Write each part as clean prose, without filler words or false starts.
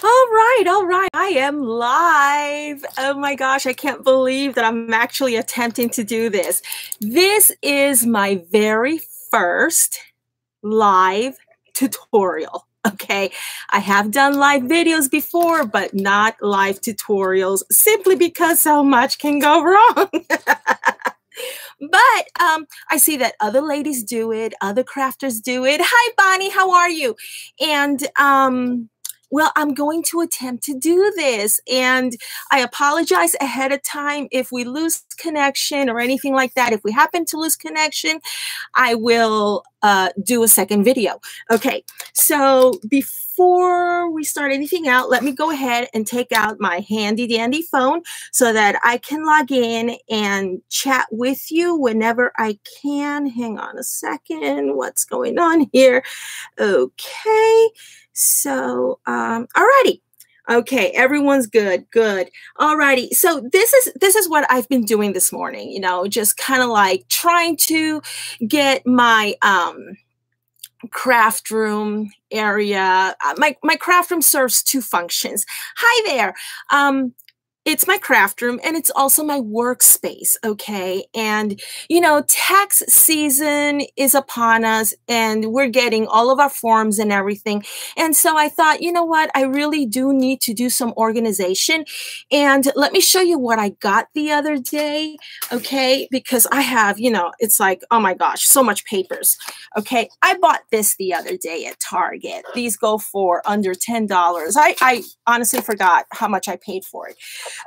All right. I am live. Oh my gosh, I can't believe that I'm actually attempting to do this. This is my very first live tutorial. Okay, I have done live videos before, but not live tutorials simply because so much can go wrong. But I see that other ladies do it, other crafters do it. Hi, Bonnie, how are you? And well, I'm going to attempt to do this, and I apologize ahead of time if we lose connection or anything like that. If we happen to lose connection, I will do a second video. Okay, so before we start anything out, let me go ahead and take out my handy dandy phone so that I can log in and chat with you whenever I can. Hang on a second. What's going on here? Okay. So, alrighty. Okay, everyone's good. Good. Alrighty. So this is what I've been doing this morning, you know, just kind of like trying to get my craft room area. My craft room serves two functions. Hi there. It's my craft room and it's also my workspace, okay? And, you know, tax season is upon us and we're getting all of our forms and everything. And so I thought, you know what? I really do need to do some organization. And let me show you what I got the other day, okay? Because I have, you know, it's like, oh my gosh, so much papers, okay? I bought this the other day at Target. These go for under $10. I honestly forgot how much I paid for it.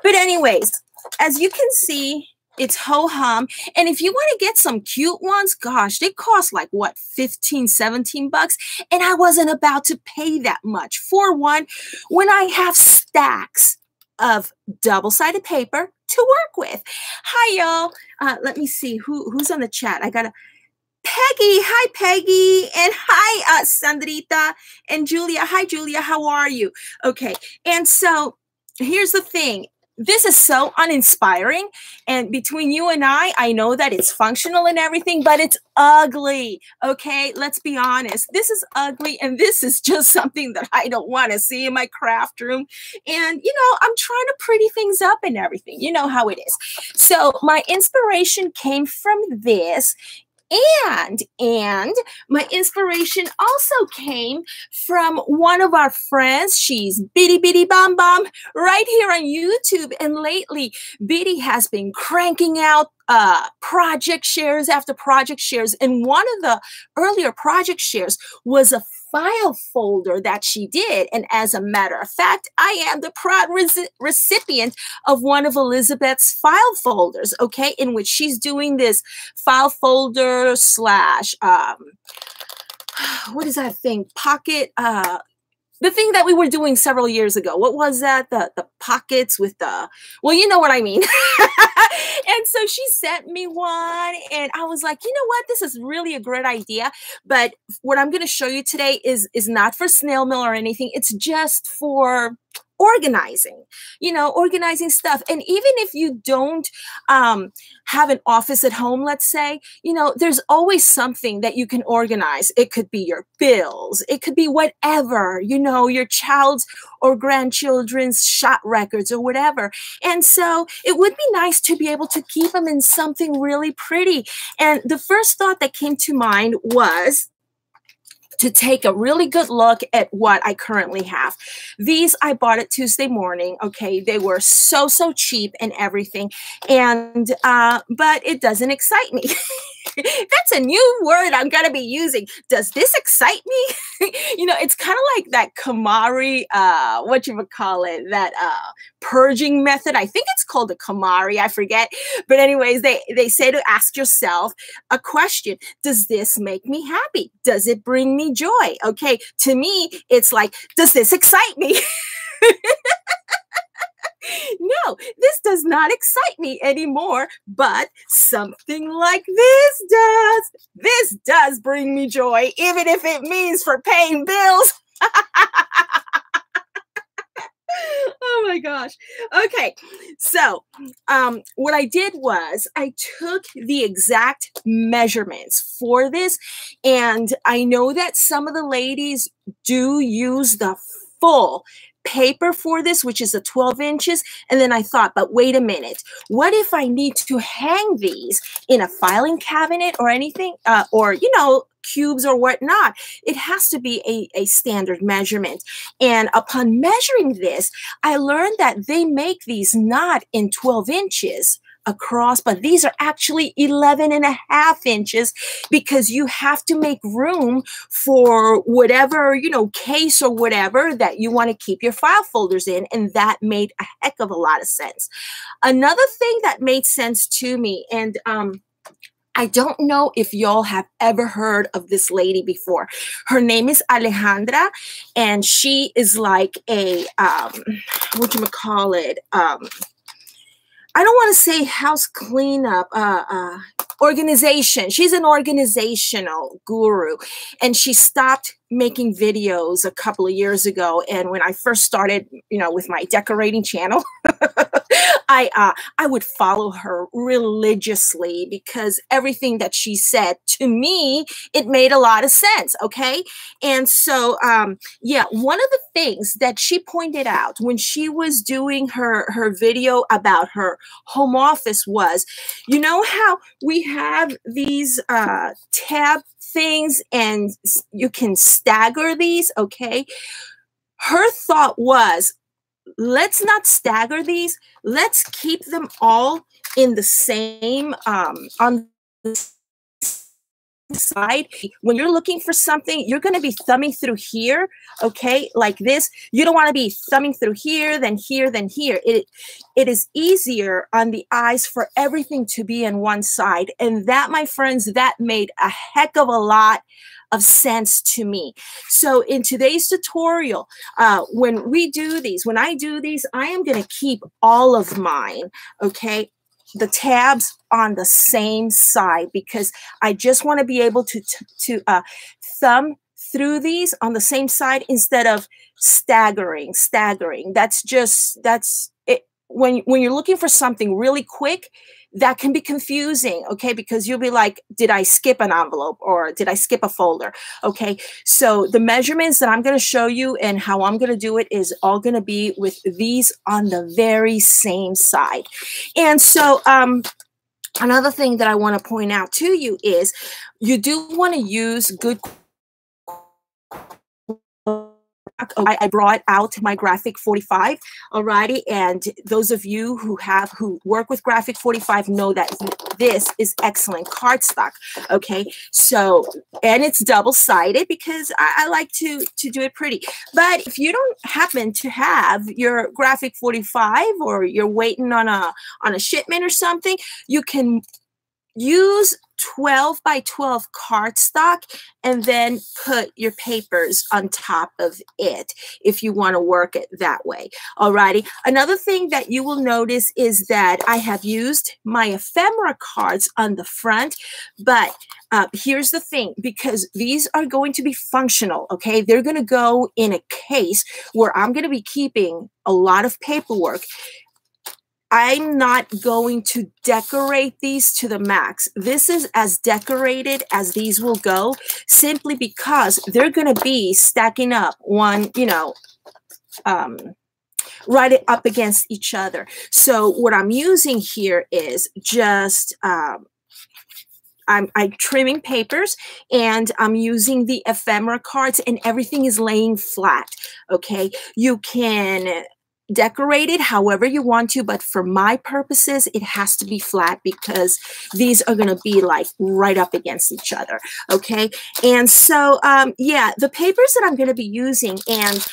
But anyways, as you can see, it's ho-hum. And if you want to get some cute ones, gosh, they cost like what, 15, 17 bucks. And I wasn't about to pay that much for one when I have stacks of double-sided paper to work with. Hi, y'all. Let me see who's on the chat. I got a Peggy. Hi, Peggy. And hi, Sandrita and Julia. Hi, Julia. How are you? Okay. And so here's the thing. This is so uninspiring. And between you and I know that it's functional and everything, but it's ugly. Okay, let's be honest. This is ugly. And this is just something that I don't want to see in my craft room. And, you know, I'm trying to pretty things up and everything. You know how it is. So my inspiration came from this. And my inspiration also came from one of our friends. She's Biddy Biddy Bum Bum right here on YouTube. And lately, Biddy has been cranking out project shares after project shares. And one of the earlier project shares was a file folder that she did. And as a matter of fact, I am the proud recipient of one of Elizabeth's file folders, okay, in which she's doing this file folder slash, what is that thing? Pocket, the thing that we were doing several years ago. What was that? The pockets with the, well, you know what I mean. And so she sent me one and I was like, you know what? This is really a great idea. But what I'm going to show you today is not for snail mail or anything. It's just for organizing, you know, organizing stuff. And even if you don't have an office at home, let's say, you know, there's always something that you can organize. It could be your bills. It could be whatever, you know, your child's or grandchildren's shot records or whatever. And so it would be nice to be able to keep them in something really pretty. And the first thought that came to mind was to take a really good look at what I currently have. These I bought it Tuesday morning. Okay, they were so cheap and everything, and but it doesn't excite me. That's a new word I'm gonna be using. Does this excite me? You know, it's kind of like that KonMari, what you would call it, that purging method. I think it's called a KonMari. I forget. But anyways, they say to ask yourself a question. Does this make me happy? Does it bring me joy? Okay, to me, it's like, does this excite me? No, this does not excite me anymore, but something like this does. This does bring me joy, even if it means for paying bills. Oh my gosh. Okay. So what I did was I took the exact measurements for this. And I know that some of the ladies do use the full paper for this, which is a 12 inches. And then I thought, but wait a minute, what if I need to hang these in a filing cabinet or anything, or, you know, cubes or whatnot? It has to be a standard measurement. And upon measuring this, I learned that they make these not in 12 inches across, but these are actually 11.5 inches, because you have to make room for whatever, you know, case or whatever that you want to keep your file folders in. And that made a heck of a lot of sense. Another thing that made sense to me, and I don't know if y'all have ever heard of this lady before. Her name is Alejandra, and she is like a, whatchamacallit, I don't want to say house cleanup, organization. She's an organizational guru, and she stopped making videos a couple of years ago. And when I first started, you know, with my decorating channel, I would follow her religiously, because everything that she said to me, it made a lot of sense. Okay. And so, yeah, one of the things that she pointed out when she was doing her video about her home office was, you know how we have these tab things and you can stagger these, okay? Her thought was, let's not stagger these. Let's keep them all in the same, on the side. When you're looking for something, you're going to be thumbing through here, okay, like this. You don't want to be thumbing through here, then here, then here. It is easier on the eyes for everything to be in one side. And that, my friends, that made a heck of a lot of sense to me. So in today's tutorial, when I do these, I am going to keep all of mine, okay, the tabs on the same side, because I just want to be able to thumb through these on the same side instead of staggering. That's it. When you're looking for something really quick, that can be confusing, okay? Because you'll be like, did I skip an envelope or did I skip a folder? Okay, so the measurements that I'm going to show you and how I'm going to do it is all going to be with these on the very same side. And so another thing that I want to point out to you is you do want to use good. I brought out my Graphic 45, alrighty, and those of you who work with Graphic 45 know that this is excellent cardstock, okay? So, and it's double-sided because I like to do it pretty. But if you don't happen to have your Graphic 45, or you're waiting on a shipment or something, you can use 12 by 12 cardstock and then put your papers on top of it if you want to work it that way. Alrighty. Another thing that you will notice is that I have used my ephemera cards on the front, but here's the thing, because these are going to be functional, okay? They're going to go in a case where I'm going to be keeping a lot of paperwork. I'm not going to decorate these to the max. This is as decorated as these will go, simply because they're going to be stacking up one, you know, right up against each other. So what I'm using here is just, I'm trimming papers, and I'm using the ephemera cards, and everything is laying flat, okay? You can decorate it however you want to, but for my purposes, it has to be flat because these are going to be like right up against each other, okay? And so, yeah, the papers that I'm going to be using, and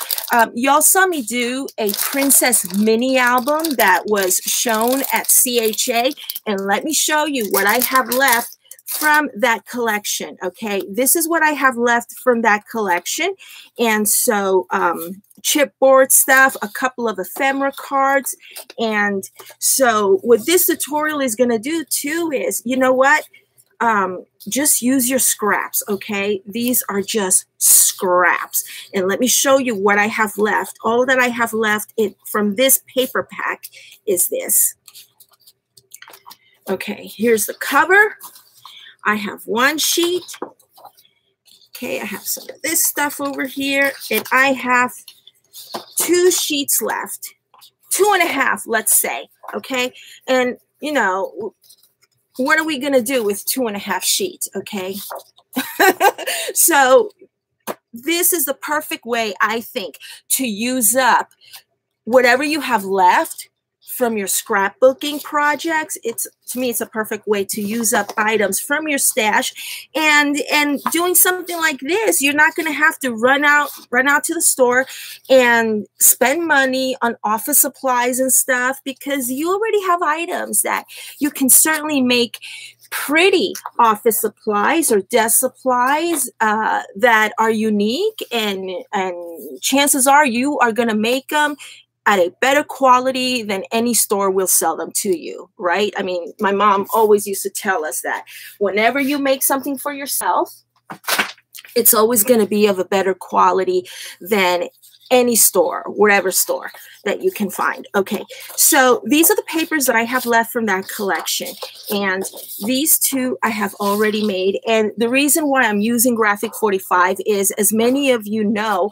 y'all saw me do a Princess mini album that was shown at CHA, and let me show you what I have left from that collection, okay? This is what I have left from that collection. And so chipboard stuff, a couple of ephemera cards. And so what this tutorial is going to do too is, you know what? Just use your scraps, okay? These are just scraps. And let me show you what I have left. All that I have left from this paper pack is this. Okay, here's the cover. I have one sheet. Okay, I have some of this stuff over here, and I have 2 sheets left, 2.5, let's say, okay? And, you know, what are we going to do with 2.5 sheets, okay? So this is the perfect way, I think, to use up whatever you have left from your scrapbooking projects. To me, it's a perfect way to use up items from your stash. And doing something like this, you're not going to have to run out to the store and spend money on office supplies and stuff, because you already have items that you can certainly make pretty office supplies or desk supplies that are unique, and chances are you are going to make them at a better quality than any store will sell them to you, right? I mean, my mom always used to tell us that whenever you make something for yourself, it's always going to be of a better quality than any store, whatever store that you can find. Okay, so these are the papers that I have left from that collection. And these 2 I have already made. And the reason why I'm using Graphic 45 is, as many of you know,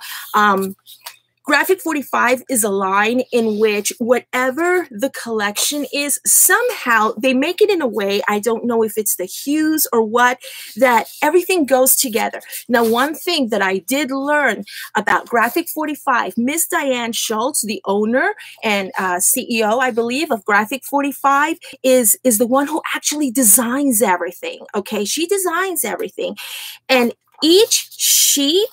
Graphic 45 is a line in which whatever the collection is, somehow they make it in a way, I don't know if it's the hues or what, that everything goes together. Now, one thing that I did learn about Graphic 45, Miss Diane Schultz, the owner and CEO, I believe, of Graphic 45, is the one who actually designs everything. Okay, she designs everything. And each sheet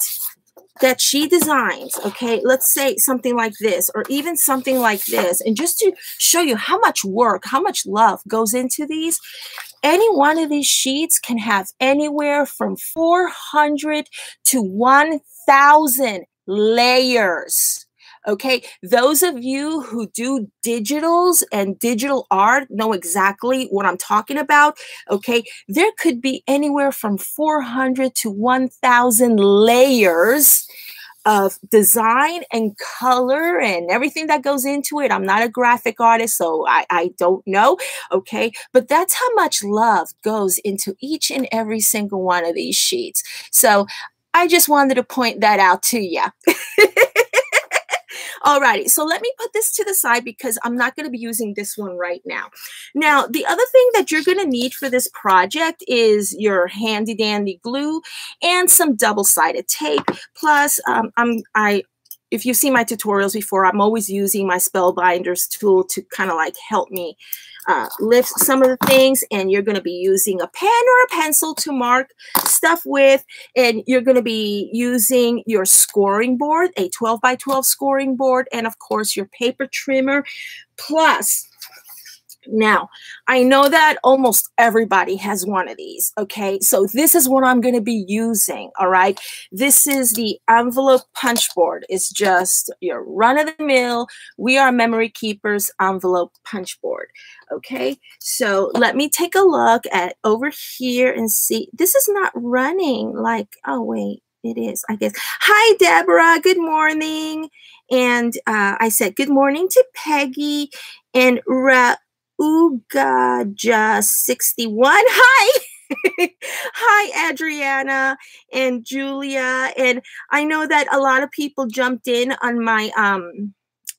that she designs, okay, let's say something like this, or even something like this, and just to show you how much work, how much love goes into these, any one of these sheets can have anywhere from 400 to 1,000 layers. Okay, those of you who do digitals and digital art know exactly what I'm talking about. Okay, there could be anywhere from 400 to 1,000 layers of design and color and everything that goes into it. I'm not a graphic artist, so I don't know. Okay, but that's how much love goes into each and every single one of these sheets. So I just wanted to point that out to you. Alrighty, so let me put this to the side because I'm not going to be using this one right now. Now, the other thing that you're going to need for this project is your handy dandy glue and some double-sided tape. Plus, if you've seen my tutorials before, I'm always using my Spellbinders tool to kind of like help me lift some of the things. And you're going to be using a pen or a pencil to mark stuff with. And you're going to be using your scoring board, a 12 by 12 scoring board, and of course your paper trimmer. Plus, now, I know that almost everybody has one of these, okay? So this is what I'm going to be using, all right? This is the envelope punch board. It's just your run-of-the-mill, We Are Memory Keepers envelope punch board, okay? So let me take a look at over here and see. This is not running like, oh, wait, it is, I guess. Hi, Deborah. Good morning. And I said good morning to Peggy and Ugaja 61. Hi. Hi, Adriana and Julia. And I know that a lot of people jumped in on my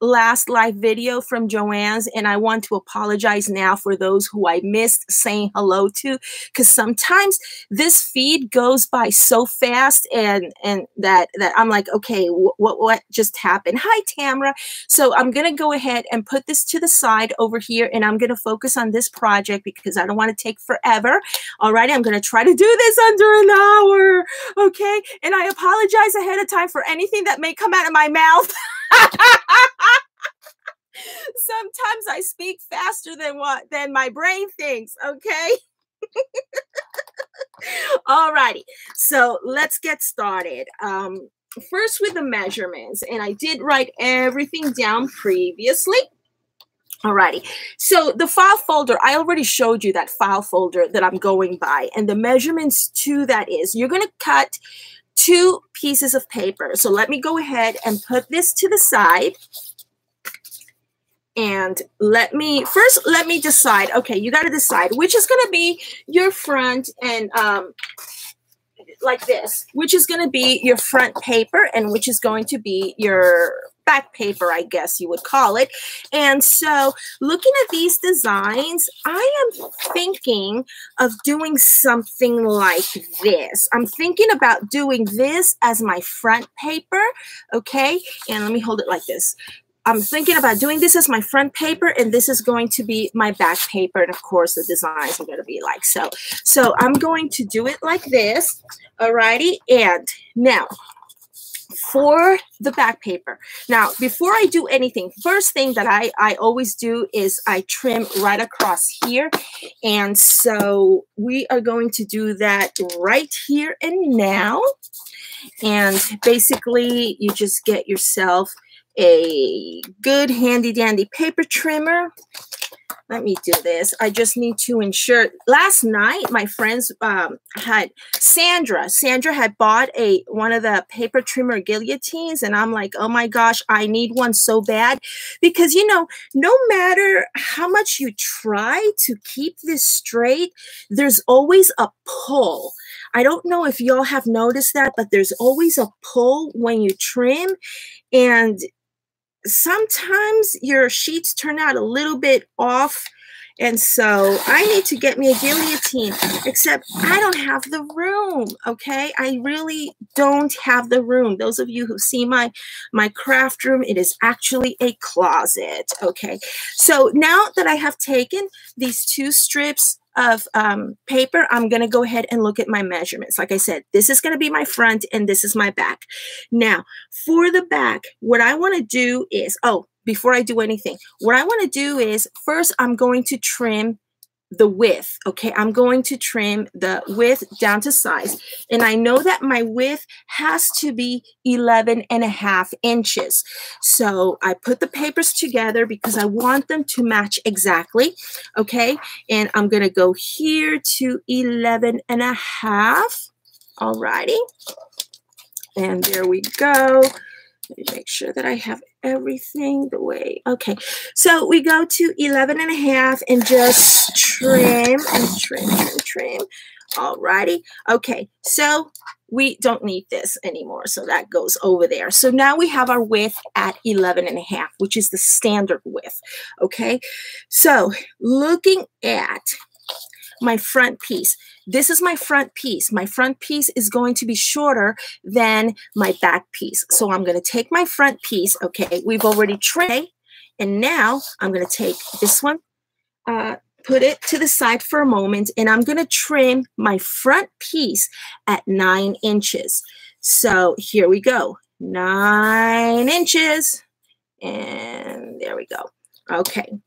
last live video from Joanne's, and I want to apologize now for those who I missed saying hello to, because sometimes this feed goes by so fast and that I'm like, okay, what just happened? Hi, Tamara. So I'm gonna go ahead and put this to the side over here, and I'm gonna focus on this project because I don't want to take forever. All right, I'm gonna try to do this under an hour, okay? And I apologize ahead of time for anything that may come out of my mouth. Sometimes I speak faster than my brain thinks, okay? Alrighty, so let's get started. First with the measurements, and I did write everything down previously. Alrighty, so the file folder, I already showed you that file folder that I'm going by, and the measurements to that is, you're going to cut 2 pieces of paper. So let me go ahead and put this to the side. And let me decide, okay, you got to decide which is going to be your front and like this, which is going to be your front paper and which is going to be your back paper, I guess you would call it. And so looking at these designs, I am thinking of doing something like this. I'm thinking about doing this as my front paper, okay? And let me hold it like this. I'm thinking about doing this as my front paper, and this is going to be my back paper. And of course, the designs are going to be like so. So I'm going to do it like this, alrighty? And now, for the back paper. Now, before I do anything, first thing that I always do is I trim right across here. And so we are going to do that right here and now. And basically, you just get yourself a good handy dandy paper trimmer. Let me do this. I just need to ensure. Last night, my friends had Sandra had bought one of the paper trimmer guillotines, and I'm like, oh my gosh, I need one so bad, because you know, no matter how much you try to keep this straight, there's always a pull. I don't know if y'all have noticed that, but there's always a pull when you trim, and sometimes your sheets turn out a little bit off. And so I need to get me a guillotine, except I don't have the room, okay? I really don't have the room. Those of you who see my craft room, it is actually a closet, okay? So now that I have taken these 2 strips of paper, I'm going to go ahead and look at my measurements. Like I said, this is going to be my front and this is my back. Now, for the back, what I want to do is, before I do anything, what I want to do is first I'm going to trim the width. Okay, I'm going to trim the width down to size. And I know that my width has to be 11.5 inches. So I put the papers together because I want them to match exactly. Okay, and I'm going to go here to 11.5. Alrighty. And there we go. Let me make sure that I have everything the way. Okay, so we go to 11.5 and just trim and trim. Alrighty. Okay, so we don't need this anymore, so that goes over there. So now we have our width at 11.5, which is the standard width. Okay, so looking at my front piece. This is my front piece. My front piece is going to be shorter than my back piece. So I'm going to take my front piece. Okay, we've already trimmed. And now I'm going to take this one, put it to the side for a moment, and I'm going to trim my front piece at 9 inches. So here we go. 9 inches. And there we go. Okay.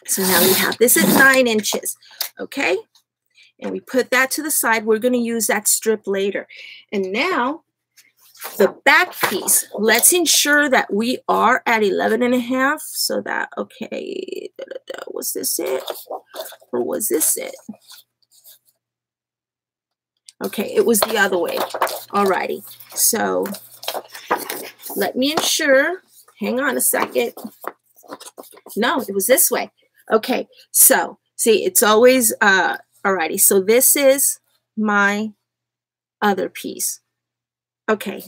So now we have this at 9 inches, okay? And we put that to the side. We're going to use that strip later. And now the back piece, let's ensure that we are at 11.5 so that, okay, was this it? Or was this it? Okay, it was the other way. Alrighty, so let me ensure. Hang on a second. No, it was this way. Okay, so see, it's always, alrighty, so this is my other piece. Okay,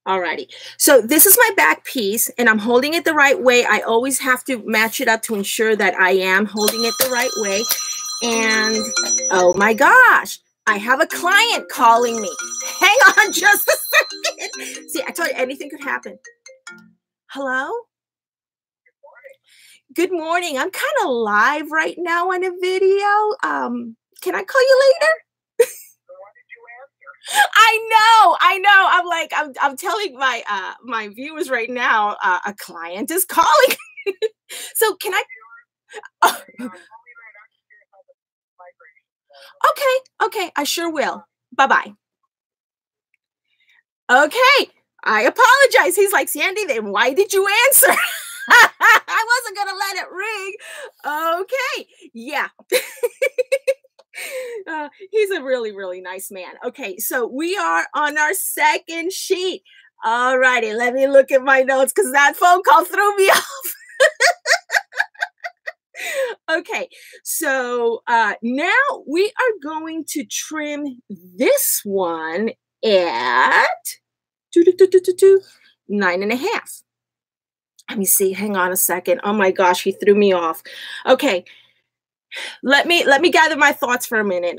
alrighty. So this is my back piece, and I'm holding it the right way. I always have to match it up to ensure that I am holding it the right way. And, oh my gosh, I have a client calling me. Hang on just a second. See, I told you anything could happen. Hello? Good morning. I'm kind of live right now on a video. Can I call you later? I know. I'm like, I'm telling my my viewers right now, a client is calling. So can I? Oh. Okay. I sure will. Bye-bye. Okay. I apologize. He's like, Sandy, then why did you answer? I wasn't going to let it ring. Okay. Yeah. He's a really, really nice man. Okay. So we are on our second sheet. All righty. Let me look at my notes because that phone call threw me off. Okay. So now we are going to trim this one at 9.5. Let me see. Hang on a second. Oh my gosh, he threw me off. Okay. Let me gather my thoughts for a minute.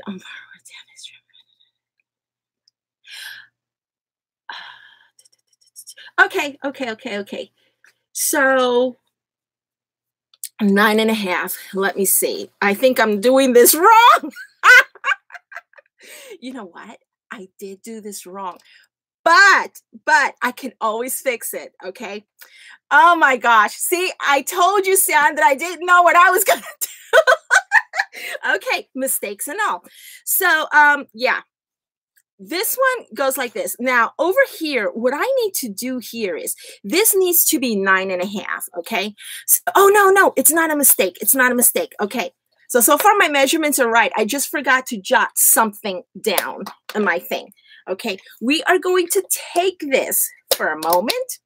Okay. So 9.5. Let me see. I think I'm doing this wrong. You know what? I did do this wrong, but I can always fix it. Okay. Oh my gosh. See, I told you, Sam, that I didn't know what I was going to do. Okay. Mistakes and all. So, yeah. This one goes like this. Now, over here, what I need to do here is this needs to be 9.5. Okay. So, oh, no, it's not a mistake. It's not a mistake. Okay. So far my measurements are right. I just forgot to jot something down in my thing. Okay. We are going to take this for a moment.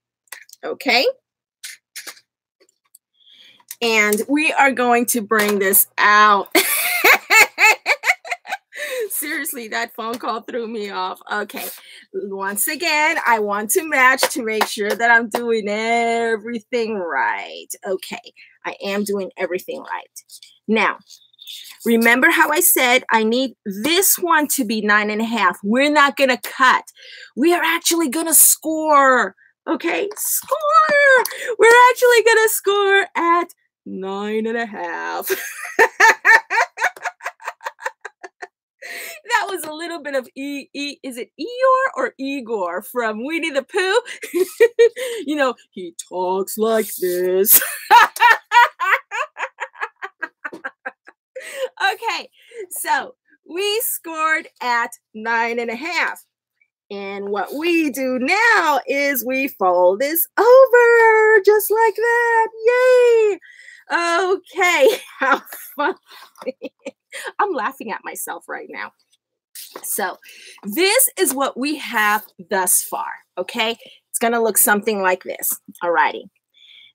Okay. And we are going to bring this out. Seriously, that phone call threw me off. Okay. Once again, I want to match to make sure that I'm doing everything right. Okay. I am doing everything right. Now, remember how I said I need this one to be 9.5. We're not going to cut. We are actually going to score. Okay. Score. We're actually going to score at 9.5. That was a little bit of is it Eeyore or Igor from Winnie the Pooh? You know, he talks like this. Okay, so we scored at 9.5. And what we do now is we fold this over just like that. Yay! Okay, how fun. I'm laughing at myself right now. So this is what we have thus far, okay? It's going to look something like this. All righty.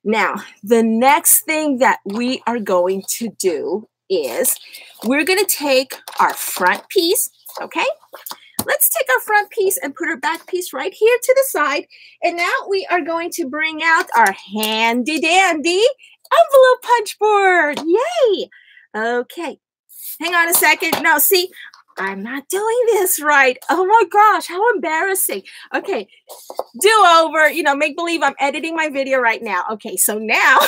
Now, the next thing that we are going to do is we're going to take our front piece, okay? Let's take our front piece and put our back piece right here to the side. And now we are going to bring out our handy dandy envelope punch board. Yay! Okay. Hang on a second. No, see, I'm not doing this right. Oh my gosh, how embarrassing. Okay, do over, you know, make believe I'm editing my video right now. Okay, so now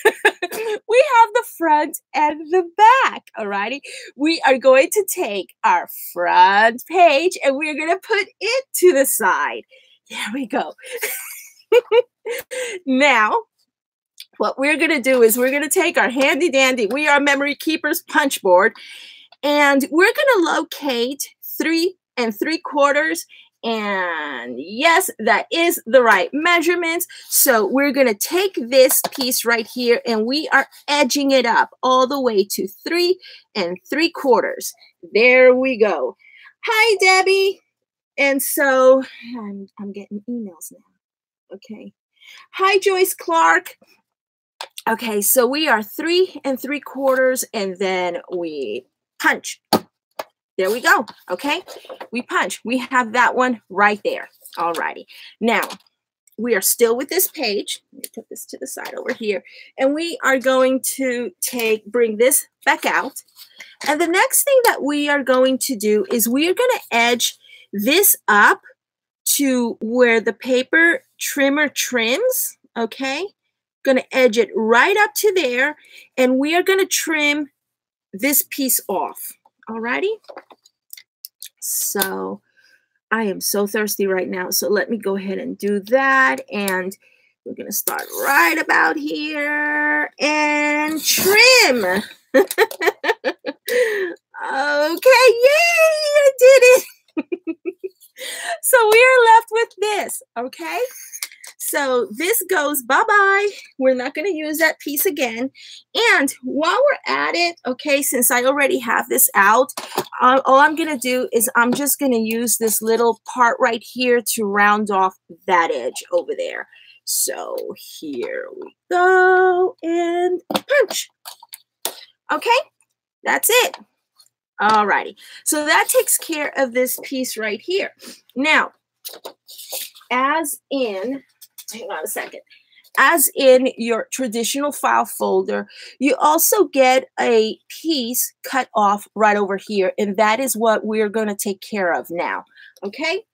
we have the front and the back, all righty? We are going to take our front page and we're going to put it to the side. There we go. Now, what we're going to do is we're going to take our handy dandy, we are memory keepers punch board, and we're going to locate 3 3/4. And yes, that is the right measurements. So we're going to take this piece right here and we are edging it up all the way to 3 3/4. There we go. Hi, Debbie. And so I'm getting emails now. Okay. Hi, Joyce Clark. Okay, so we are 3 3/4 and then we punch. There we go. Okay, we punch. We have that one right there. All righty. Now, we are still with this page. Let me put this to the side over here. And we are going to bring this back out. And the next thing that we are going to do is we are going to edge this up to where the paper trimmer trims. Okay. Going to edge it right up to there, and we are going to trim this piece off. All righty. So I am so thirsty right now. So let me go ahead and do that. And we're going to start right about here and trim. Okay. Yay. I did it. So we are left with this. Okay. So this goes bye-bye. We're not going to use that piece again. And while we're at it, okay, since I already have this out, all I'm going to do is I'm just going to use this little part right here to round off that edge over there. So here we go and punch. Okay, that's it. All righty. So that takes care of this piece right here. Now, hang on a second. as in your traditional file folder, you also get a piece cut off right over here, and that is what we're going to take care of now. Okay,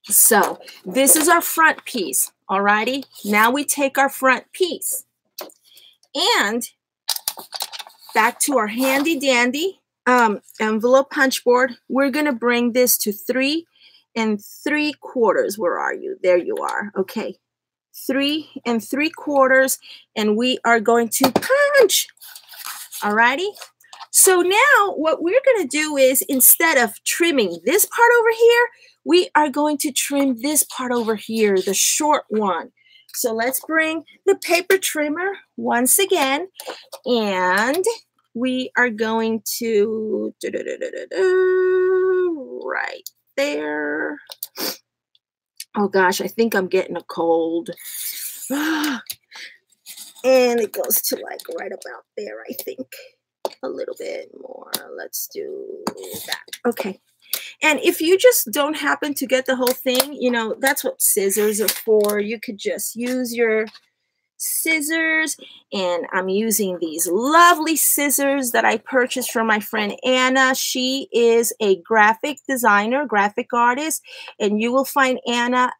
so this is our front piece. Alrighty, now we take our front piece and back to our handy dandy envelope punch board. We're going to bring this to 3 3/4. Where are you? There you are. Okay, 3 3/4, and we are going to punch. Alrighty. So now what we're going to do is, instead of trimming this part over here, we are going to trim this part over here, the short one. So let's bring the paper trimmer once again, and we are going to right there. Oh gosh, I think I'm getting a cold. And it goes to like right about there, I think. A little bit more. Let's do that. Okay. And if you just don't happen to get the whole thing, you know, that's what scissors are for. You could just use your scissors, and I'm using these lovely scissors that I purchased from my friend Anna. She is a graphic designer, graphic artist, and you will find Anna,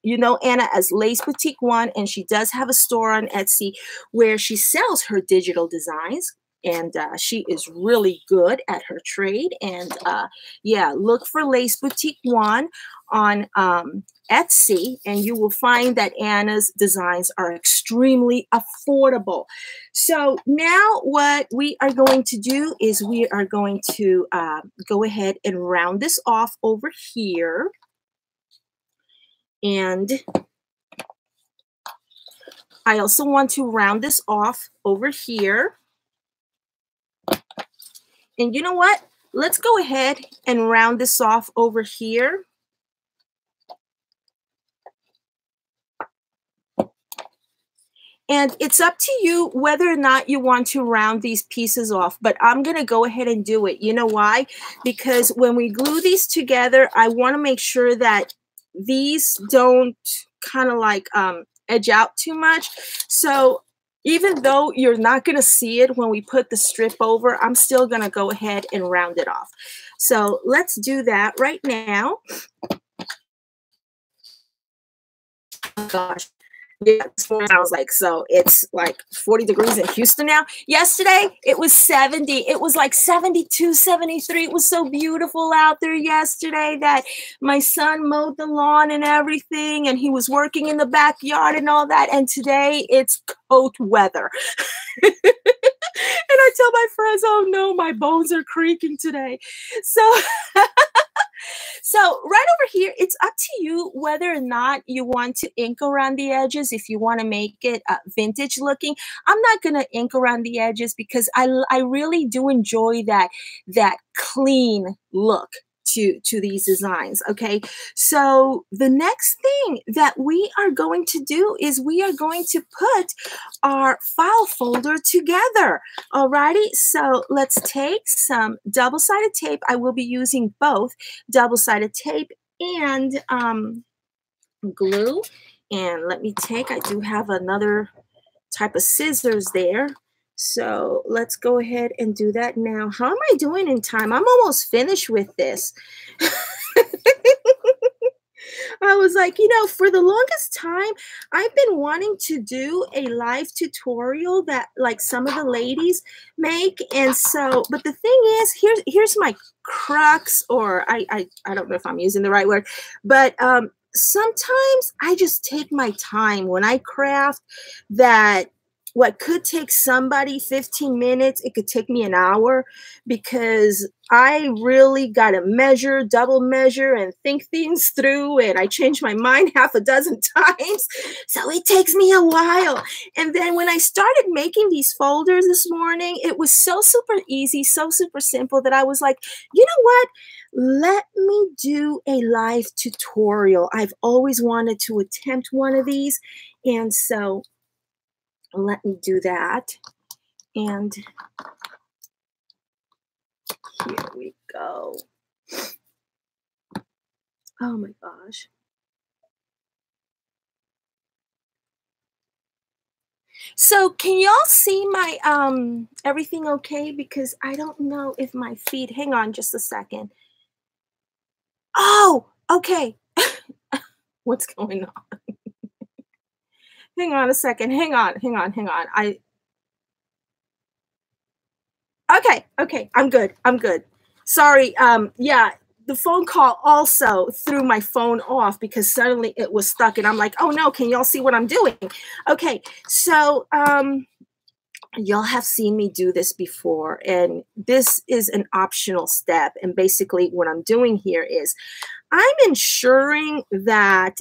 you know Anna as Lace Boutique One, and she does have a store on Etsy where she sells her digital designs. And she is really good at her trade. And yeah, look for Lace Boutique One on Etsy, and you will find that Anna's designs are extremely affordable. So now what we are going to do is we are going to go ahead and round this off over here. And I also want to round this off over here. And you know what? Let's go ahead and round this off over here. And it's up to you whether or not you want to round these pieces off, but I'm going to go ahead and do it. You know why? Because when we glue these together, I want to make sure that these don't kind of like edge out too much. So even though you're not going to see it when we put the strip over, I'm still going to go ahead and round it off. So let's do that right now. Oh gosh. Yeah, this morning I was like, so it's like 40 degrees in Houston now. Yesterday, it was 70. It was like 72, 73. It was so beautiful out there yesterday that my son mowed the lawn and everything, and he was working in the backyard and all that. And today, it's cold weather. And I tell my friends, oh no, my bones are creaking today. So... So right over here, it's up to you whether or not you want to ink around the edges, if you want to make it vintage looking. I'm not going to ink around the edges because I really do enjoy that clean look to these designs. Okay, so the next thing that we are going to do is we are going to put our file folder together. Alrighty, so let's take some double-sided tape. I will be using both double-sided tape and glue. And let me take, I do have another type of scissors there. So let's go ahead and do that now. How am I doing in time? I'm almost finished with this. I was like, you know, for the longest time, I've been wanting to do a live tutorial that like some of the ladies make. And so, but the thing is, here's my crux, or I don't know if I'm using the right word, but sometimes I just take my time when I craft. That what could take somebody 15 minutes, it could take me an hour, because I really got to measure, double measure, and think things through. And I change my mind half a dozen times. So it takes me a while. And then when I started making these folders this morning, it was so super easy, so super simple that I was like, you know what? Let me do a live tutorial. I've always wanted to attempt one of these. And so let me do that. And here we go. Oh my gosh. So can y'all see my everything okay? Because I don't know if my feed, hang on just a second. Oh, okay. What's going on? Hang on a second. Hang on. Okay. I'm good. I'm good. Sorry. Yeah, the phone call also threw my phone off because suddenly it was stuck and I'm like, "Oh no, can y'all see what I'm doing?" Okay. So, y'all have seen me do this before, and this is an optional step. And basically what I'm doing here is I'm ensuring that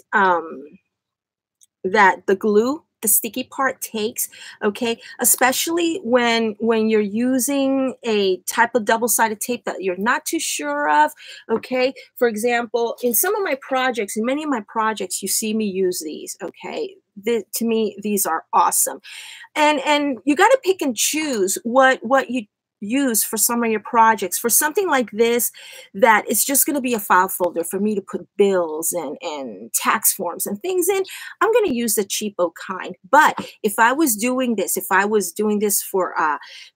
that the glue, the sticky part takes, okay? Especially when you're using a type of double-sided tape that you're not too sure of, okay? For example, in some of my projects, in many of my projects, you see me use these, okay? To me, these are awesome. And you got to pick and choose what you use for some of your projects. For something like this, that it's just going to be a file folder for me to put bills and tax forms and things in, I'm going to use the cheapo kind. But if I was doing this for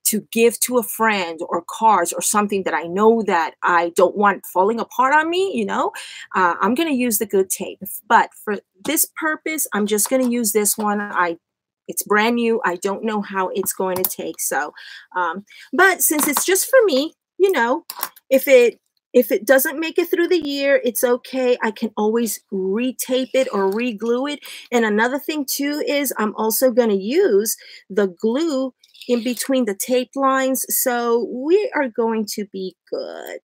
to give to a friend or cards or something that I know that I don't want falling apart on me, I'm going to use the good tape. But for this purpose, I'm just going to use this one. It's brand new. I don't know how it's going to take. So, but since it's just for me, if it doesn't make it through the year, it's okay. I can always retape it or re-glue it. And another thing too is I'm also going to use the glue in between the tape lines. So we are going to be good.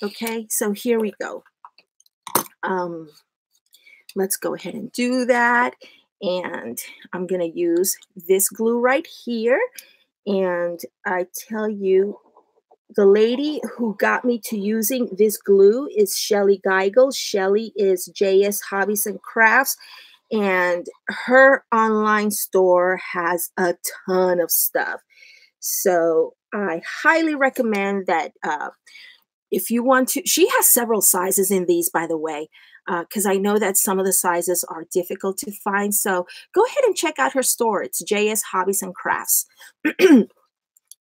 Okay, so here we go. Let's go ahead and do that. And I'm going to use this glue right here. And I tell you, the lady who got me to using this glue is Shelly Geigel. Shelly is J&S Hobbies and Crafts. And her online store has a ton of stuff. So I highly recommend that if you want to. She has several sizes in these, by the way, because I know that some of the sizes are difficult to find. So go ahead and check out her store. It's J&S Hobbies and Crafts.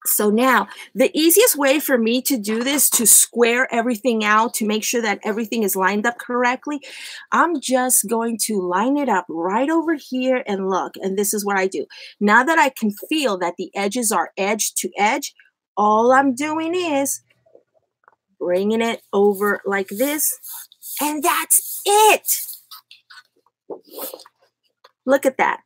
So now the easiest way for me to do this, to square everything out, to make sure that everything is lined up correctly, I'm just going to line it up right over here and look. And this is what I do. Now that I can feel that the edges are edge to edge, all I'm doing is bringing it over like this. And that's it. Look at that.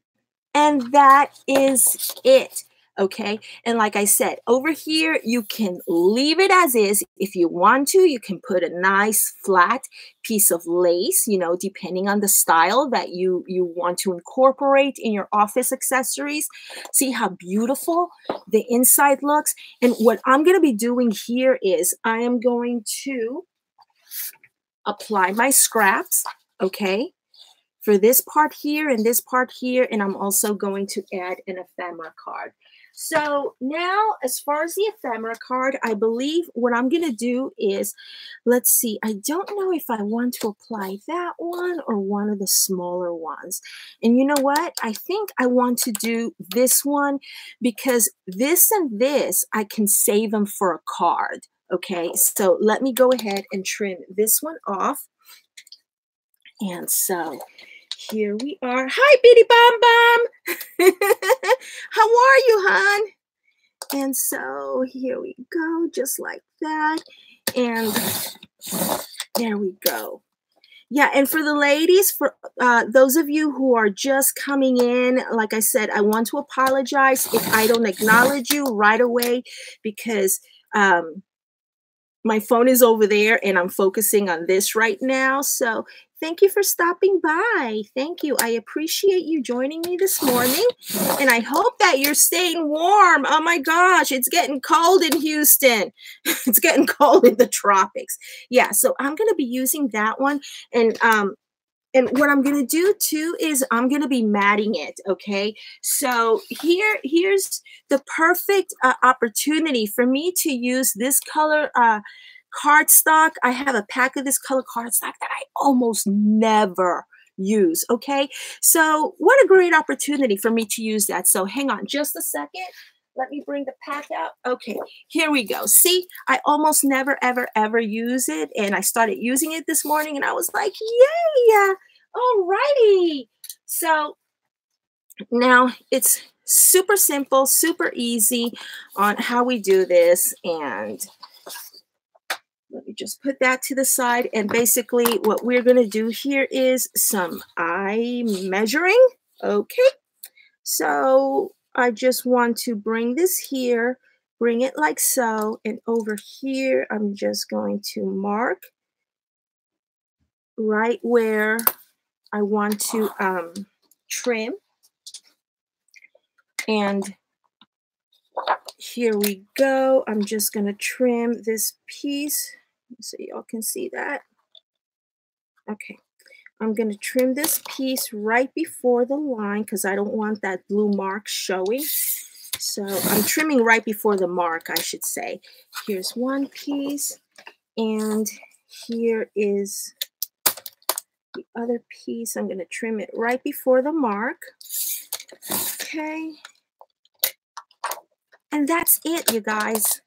And that is it. Okay. And like I said, over here, you can leave it as is. If you want to, you can put a nice flat piece of lace, depending on the style that you want to incorporate in your office accessories. See how beautiful the inside looks. And what I'm going to be doing here is I am going to apply my scraps. Okay. For this part here and this part here, and I'm also going to add an ephemera card. So now, as far as the ephemera card, I believe what I'm going to do is, let's see, I don't know if I want to apply that one or one of the smaller ones. And you know what? I think I want to do this one because this and this, I can save them for a card. Okay, so let me go ahead and trim this one off. And so here we are. Hi, Bitty Bom Bom. How are you, hon? And so here we go, just like that. And there we go. Yeah, and for the ladies, for those of you who are just coming in, like I said, I want to apologize if I don't acknowledge you right away because my phone is over there and I'm focusing on this right now. So thank you for stopping by. Thank you. I appreciate you joining me this morning. And I hope that you're staying warm. Oh my gosh, it's getting cold in Houston. It's getting cold in the tropics. Yeah, so I'm going to be using that one. And what I'm going to do too is I'm going to be matting it, okay? So here's the perfect opportunity for me to use this color cardstock. I have a pack of this color cardstock that I almost never use, okay? So what a great opportunity for me to use that. So hang on just a second. Let me bring the pack out. Okay, here we go. See, I almost never, ever, ever use it. And I started using it this morning and I was like, yay, all righty. So now it's super simple, super easy on how we do this. And let me just put that to the side. And basically what we're going to do here is some eye measuring. Okay, so I just want to bring this here, bring it like so, and over here, I'm just going to mark right where I want to trim. And here we go. I'm just going to trim this piece so y'all can see that. Okay. I'm going to trim this piece right before the line because I don't want that blue mark showing. So I'm trimming right before the mark, I should say. Here's one piece, and here is the other piece. I'm going to trim it right before the mark. Okay. And that's it, you guys.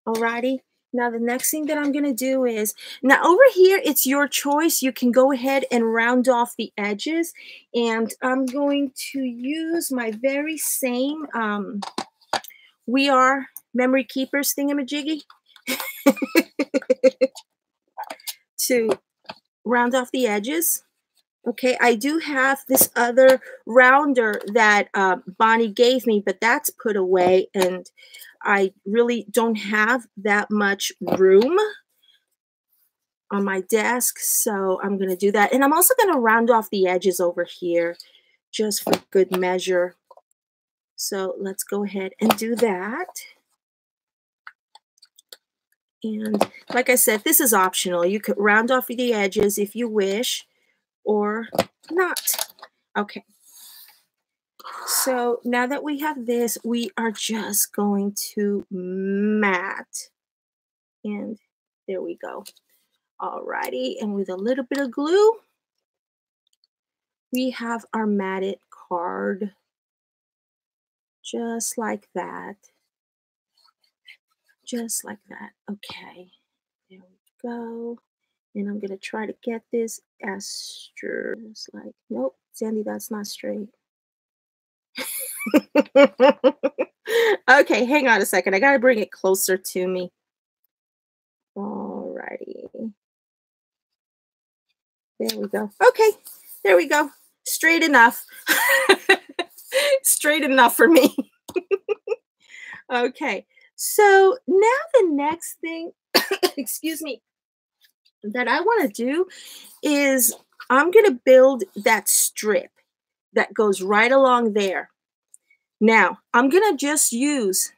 Alrighty. Now, the next thing that I'm going to do is, now over here, it's your choice. You can go ahead and round off the edges. And I'm going to use my very same We Are Memory Keepers thingamajiggy to round off the edges. Okay, I do have this other rounder that Bonnie gave me, but that's put away, and I really don't have that much room on my desk, so I'm going to do that. And I'm also going to round off the edges over here just for good measure. So let's go ahead and do that. And like I said, this is optional. You could round off the edges if you wish or not. Okay. So now that we have this, we are just going to mat. And there we go. Alrighty, and with a little bit of glue, we have our matted card. Just like that. Just like that. Okay, there we go. And I'm going to try to get this as straight. Like, nope, Sandy, that's not straight. Okay, hang on a second. I got to bring it closer to me. Alrighty. There we go. Okay, there we go. Straight enough. Straight enough for me. Okay, so now the next thing, excuse me, that I want to do is I'm going to build that strip that goes right along there. Now, I'm going to just use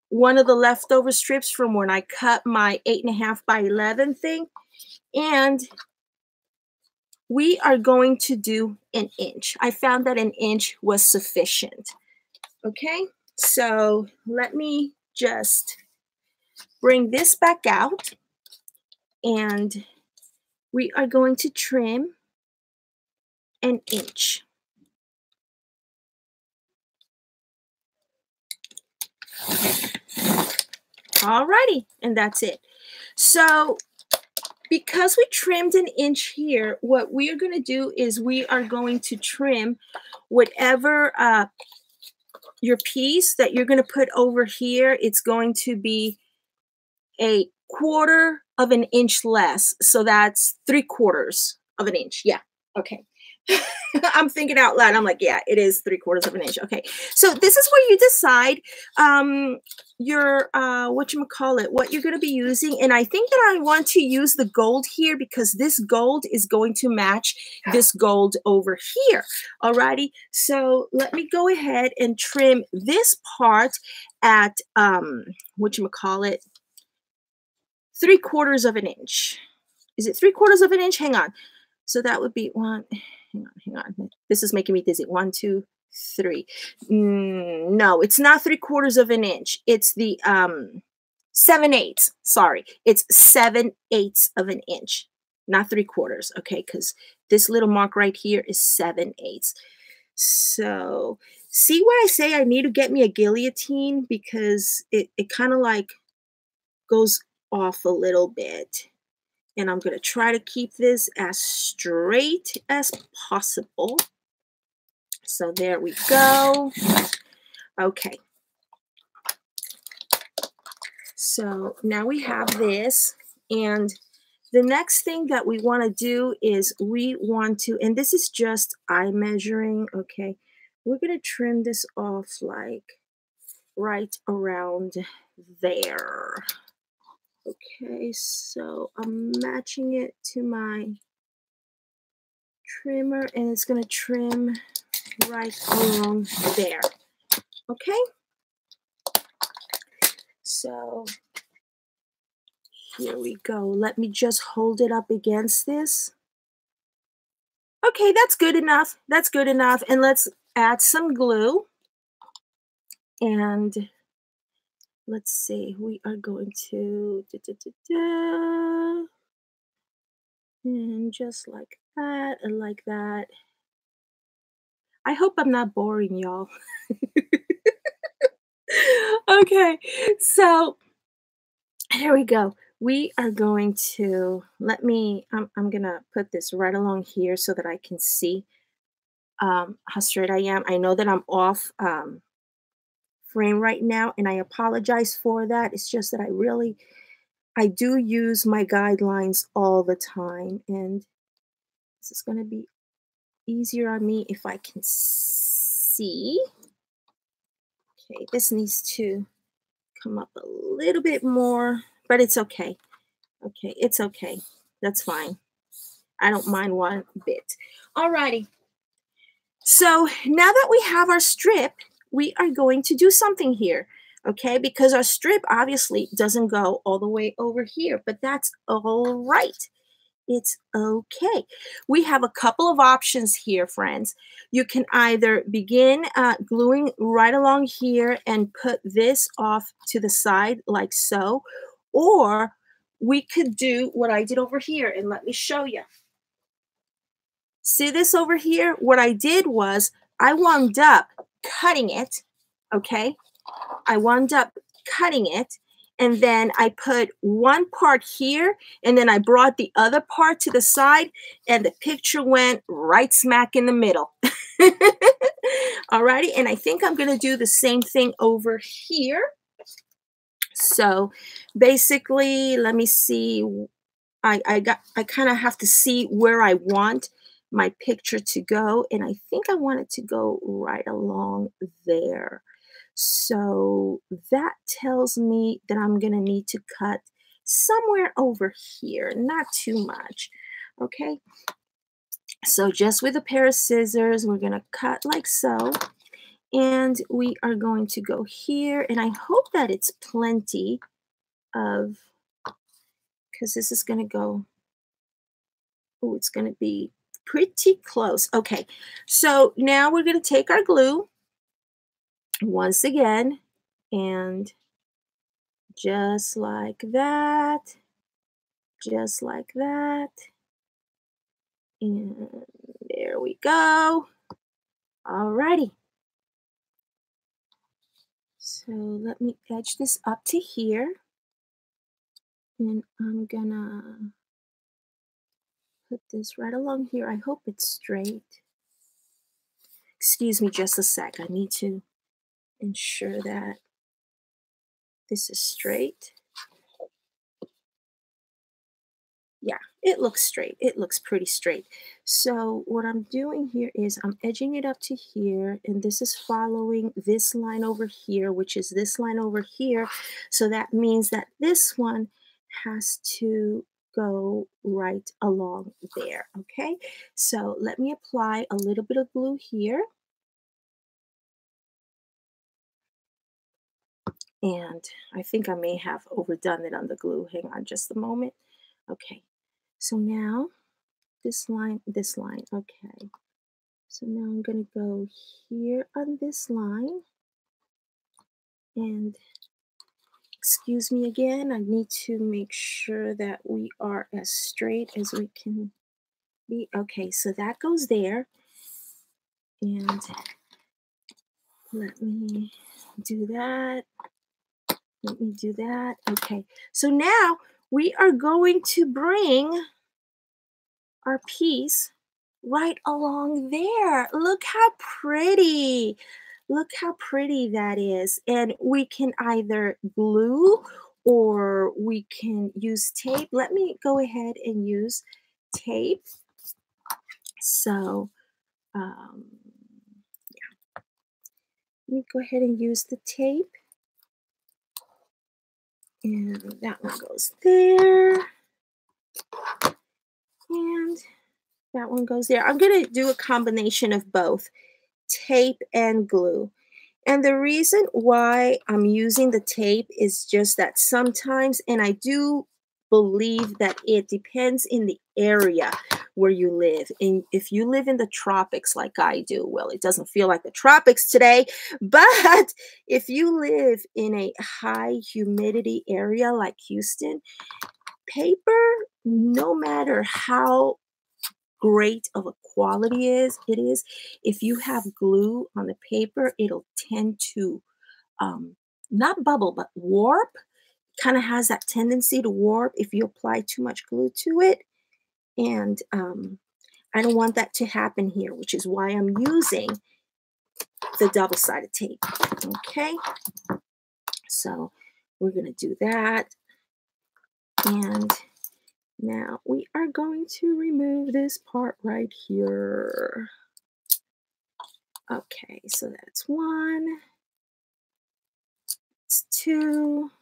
one of the leftover strips from when I cut my 8.5 by 11 thing, and we are going to do an inch. I found that an inch was sufficient. Okay, so let me just bring this back out, and we are going to trim an inch. Alrighty, and that's it. So because we trimmed an inch here, what we are going to do is we are going to trim whatever your piece that you're going to put over here. It's going to be a 1/4 of an inch less. So that's 3/4 of an inch. Yeah. Okay. I'm thinking out loud. I'm like, yeah, it is 3/4 of an inch. Okay. So this is where you decide your what you're going to be using. And I think that I want to use the gold here because this gold is going to match this gold over here. Alrighty. So let me go ahead and trim this part at 3/4 of an inch. Is it 3/4 of an inch? Hang on. So that would be one. Hang on. This is making me dizzy. 1, 2, 3. No, it's not 3/4 of an inch. It's the 7/8. Sorry, it's 7/8 of an inch, not 3/4. Okay, because This little mark right here is 7/8. So see why I say I need to get me a guillotine, because it kind of like goes off a little bit. And I'm going to try to keep this as straight as possible. So there we go. Okay. So now we have this, and the next thing that we want to do is we want to, and this is just eye measuring, okay? We're going to trim this off like right around there. Okay, so I'm matching it to my trimmer, and it's going to trim right along there. Okay? So here we go. Let me just hold it up against this. Okay, that's good enough. That's good enough. And let's add some glue. And let's see, we are going to and just like that and like that. I hope I'm not boring y'all. Okay, so here we go. We are going to, I'm gonna put this right along here so that I can see how straight I am. I know that I'm off frame right now, and I apologize for that. It's just that I do use my guidelines all the time, and this is going to be easier on me if I can see. Okay, this needs to come up a little bit more, but it's okay. Okay, it's okay. That's fine. I don't mind one bit. Alrighty. So now that we have our strip, we are going to do something here, okay? Because our strip obviously doesn't go all the way over here, but that's all right. It's okay. We have a couple of options here, friends. You can either begin gluing right along here and put this off to the side like so, or we could do what I did over here, and let me show you. See this over here? What I did was I wound up cutting it, okay? I wound up cutting it, and then I put one part here, and then I brought the other part to the side, and the picture went right smack in the middle. Alrighty, and I think I'm gonna do the same thing over here. So basically, let me see. I kind of have to see where I want my picture to go, and I think I want it to go right along there. So that tells me that I'm going to need to cut somewhere over here, not too much. Okay, so just with a pair of scissors, we're going to cut like so, and we are going to go here, and I hope that it's plenty of, because this is going to go, oh, it's going to be pretty close. Okay, so now we're going to take our glue once again, and just like that, just like that, and there we go. Alrighty. So let me edge this up to here, and I'm gonna put this right along here. I hope it's straight. Excuse me just a sec. I need to ensure that this is straight. Yeah, it looks straight. It looks pretty straight. So what I'm doing here is I'm edging it up to here, and this is following this line over here, which is this line over here. So that means that this one has to go right along there, okay? So let me apply a little bit of glue here. And I think I may have overdone it on the glue. Hang on just a moment. Okay, so now this line, okay. So now I'm going to go here on this line, and excuse me again, I need to make sure that we are as straight as we can Okay, so that goes there. And let me do that. Let me do that. Okay, so now we are going to bring our piece right along there. Look how pretty. Look how pretty that is. And we can either glue or we can use tape. Let me go ahead and use tape. So, let me go ahead and use the tape. And that one goes there. And that one goes there. I'm going to do a combination of both tape and glue. And the reason why I'm using the tape is just that sometimes, and I do believe that it depends in the area where you live. And if you live in the tropics like I do, well, it doesn't feel like the tropics today, but if you live in a high humidity area like Houston, paper, no matter how great of a quality it is, if you have glue on the paper, it'll tend to not bubble, but warp. Kind of has that tendency to warp if you apply too much glue to it. And I don't want that to happen here, which is why I'm using the double-sided tape. Okay, so we're going to do that. And now we are going to remove this part right here. Okay, so that's 1, it's 2,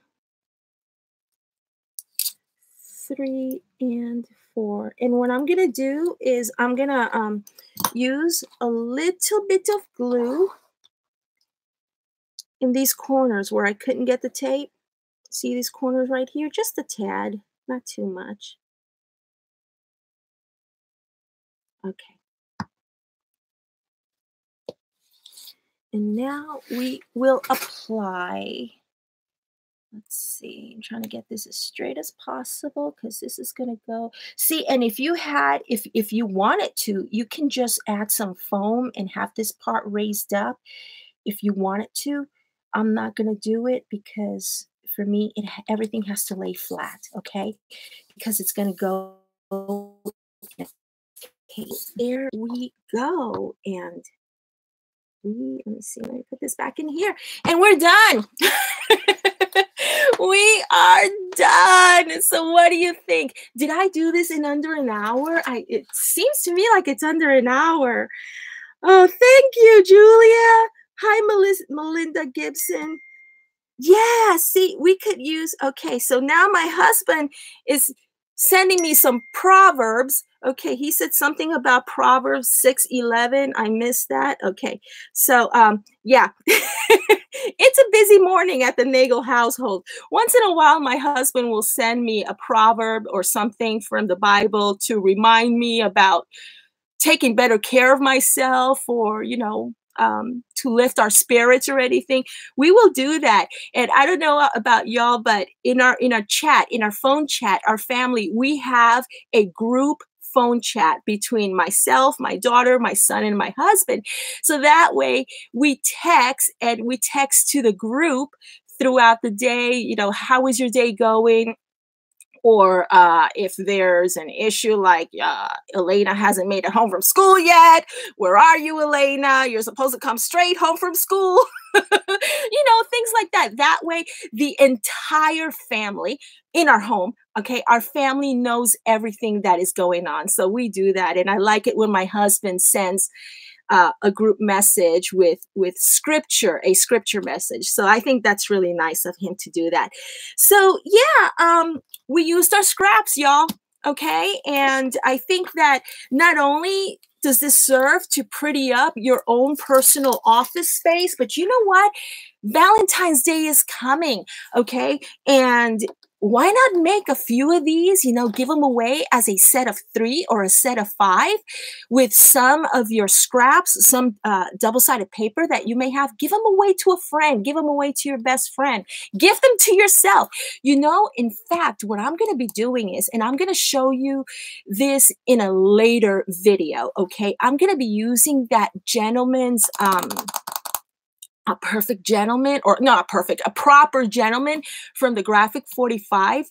3, and 4. And what I'm gonna do is I'm gonna use a little bit of glue in these corners where I couldn't get the tape. See these corners right here? Just a tad, not too much. Okay. And now we will apply. Let's see, I'm trying to get this as straight as possible because this is going to go. See, and if you wanted to, you can just add some foam and have this part raised up if you wanted to. I'm not going to do it because for me, everything has to lay flat, okay? Because it's going to go. Okay, there we go. And let me see, let me put this back in here. And we're done. We are done. So what do you think? Did I do this in under an hour? It seems to me like it's under an hour. Oh, thank you, Julia. Hi, Melinda Gibson. Yeah, see, we could use, okay, so now my husband is sending me some Proverbs. Okay, he said something about Proverbs 6:11. I missed that. Okay, so yeah, it's a busy morning at the Nagel household. Once in a while, my husband will send me a proverb or something from the Bible to remind me about taking better care of myself, or to lift our spirits or anything. We will do that. And I don't know about y'all, but in our chat, in our phone chat, our family, we have a group phone chat between myself, my daughter, my son, and my husband. So that way we text to the group throughout the day. How is your day going? Or if there's an issue like Elena hasn't made it home from school yet. Where are you, Elena? You're supposed to come straight home from school. Things like that. That way, the entire family in our home, okay, our family knows everything that is going on. So we do that. And I like it when my husband sends a group message with scripture, a scripture message. So I think that's really nice of him to do that. So yeah, we used our scraps, y'all. Okay. And I think that not only does this serve to pretty up your own personal office space, but you know what? Valentine's Day is coming. Okay. And why not make a few of these, give them away as a set of 3 or a set of 5 with some of your scraps, some double-sided paper that you may have. Give them away to a friend. Give them away to your best friend. Give them to yourself. In fact, what I'm going to be doing is, and I'm going to show you this in a later video, okay? I'm going to be using that gentleman's a perfect gentleman, or not perfect, a proper gentleman from the Graphic 45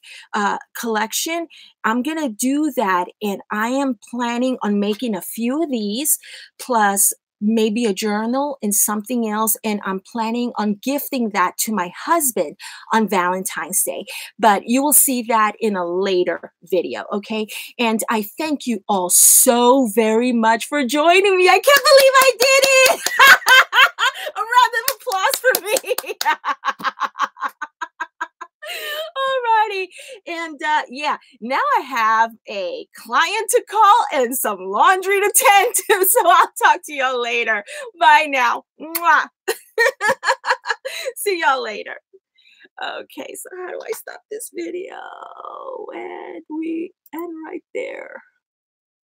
collection. I'm going to do that, and I am planning on making a few of these, plus maybe a journal and something else, and I'm planning on gifting that to my husband on Valentine's Day. But you will see that in a later video, okay? And I thank you all so very much for joining me. I can't believe I did it! A round of applause for me. Alrighty. And yeah, now I have a client to call and some laundry to tend to. So I'll talk to y'all later. Bye now. Mwah. See y'all later. Okay, so how do I stop this video? And we end right there.